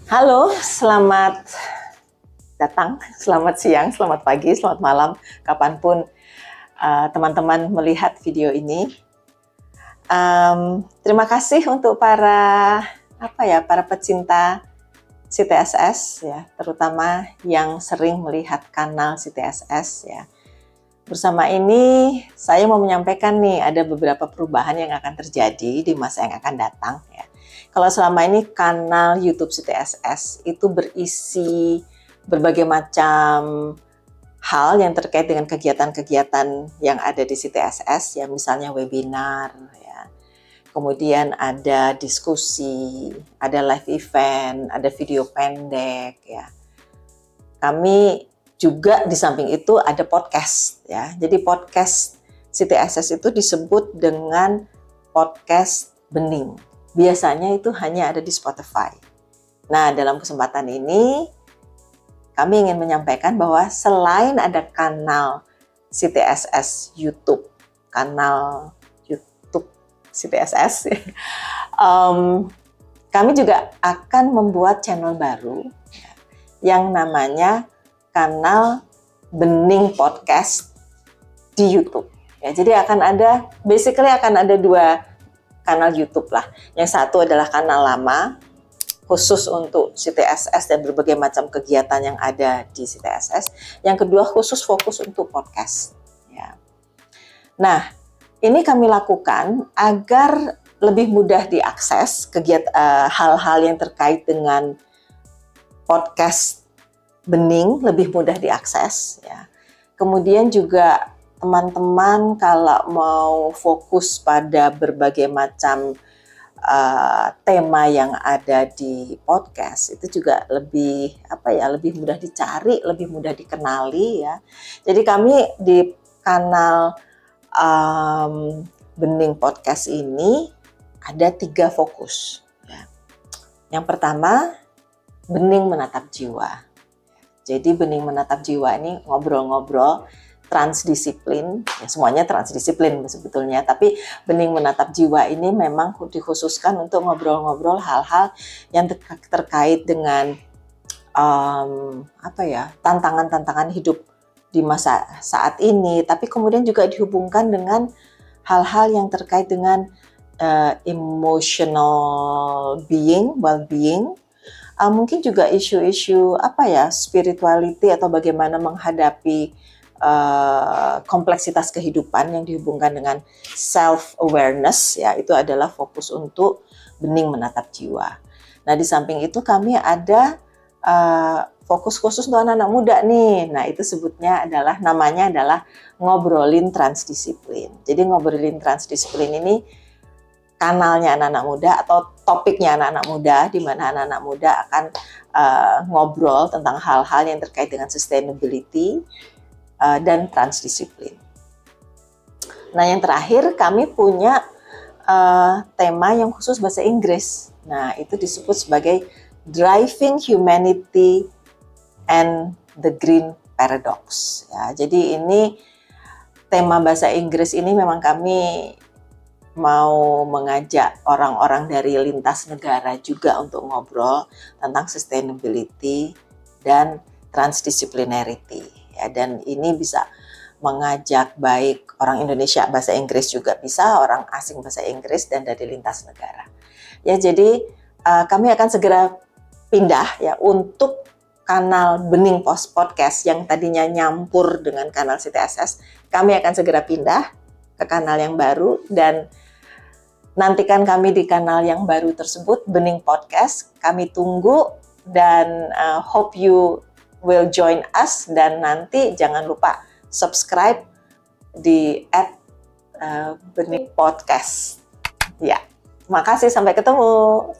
Halo, selamat datang, selamat siang, selamat pagi, selamat malam, kapanpun teman-teman melihat video ini. Terima kasih untuk para pecinta CTSS ya, terutama yang sering melihat kanal CTSS ya. Bersama ini saya mau menyampaikan nih ada beberapa perubahan yang akan terjadi di masa yang akan datang ya. Kalau selama ini kanal YouTube CTSS itu berisi berbagai macam hal yang terkait dengan kegiatan-kegiatan yang ada di CTSS ya, misalnya webinar ya. Kemudian ada diskusi, ada live event, ada video pendek ya. Kami juga di samping itu ada podcast ya. Jadi podcast CTSS itu disebut dengan podcast bening. Biasanya itu hanya ada di Spotify. Nah, dalam kesempatan ini kami ingin menyampaikan bahwa selain ada kanal CTSS YouTube, kanal YouTube CTSS, kami juga akan membuat channel baru yang namanya kanal Bening Podcast di YouTube. Ya, jadi akan ada dua kanal YouTube lah. Yang satu adalah kanal lama, khusus untuk CTSS dan berbagai macam kegiatan yang ada di CTSS. Yang kedua khusus fokus untuk podcast. Ya. Nah, ini kami lakukan agar lebih mudah diakses hal-hal yang terkait dengan podcast Bening, lebih mudah diakses. Ya. Kemudian juga teman-teman kalau mau fokus pada berbagai macam tema yang ada di podcast itu juga lebih mudah dicari, lebih mudah dikenali ya. Jadi kami di kanal Bening Podcast ini ada 3 fokus. Ya. Yang pertama, Bening Menatap Jiwa. Jadi Bening Menatap Jiwa ini ngobrol-ngobrol transdisiplin, ya semuanya transdisiplin sebetulnya, tapi Bening Menatap Jiwa ini memang dikhususkan untuk ngobrol-ngobrol hal-hal yang terkait dengan tantangan-tantangan hidup di masa saat ini, tapi kemudian juga dihubungkan dengan hal-hal yang terkait dengan emotional well-being, mungkin juga isu-isu spirituality atau bagaimana menghadapi kompleksitas kehidupan yang dihubungkan dengan self-awareness ya, itu adalah fokus untuk Bening Menatap Jiwa. Nah, di samping itu kami ada fokus khusus untuk anak-anak muda nih. Nah, itu namanya adalah Ngobrolin Transdisiplin. Jadi Ngobrolin Transdisiplin ini kanalnya anak-anak muda atau topiknya anak-anak muda, di mana anak-anak muda akan ngobrol tentang hal-hal yang terkait dengan sustainability dan transdisiplin. Nah, yang terakhir kami punya tema yang khusus bahasa Inggris. Nah, itu disebut sebagai Driving Humanity and the Green Paradox. Ya, jadi ini tema bahasa Inggris ini memang kami mau mengajak orang-orang dari lintas negara juga untuk ngobrol tentang sustainability dan transdisciplinarity. Ya, dan ini bisa mengajak baik orang Indonesia bahasa Inggris juga bisa, orang asing bahasa Inggris, dan dari lintas negara. Ya, jadi kami akan segera pindah ya untuk kanal Bening Podcast yang tadinya nyampur dengan kanal CTSS. Kami akan segera pindah ke kanal yang baru dan nantikan kami di kanal yang baru tersebut, Bening Podcast. Kami tunggu dan hope you will join us, dan nanti jangan lupa subscribe di @Bening Podcast. Ya, makasih, sampai ketemu.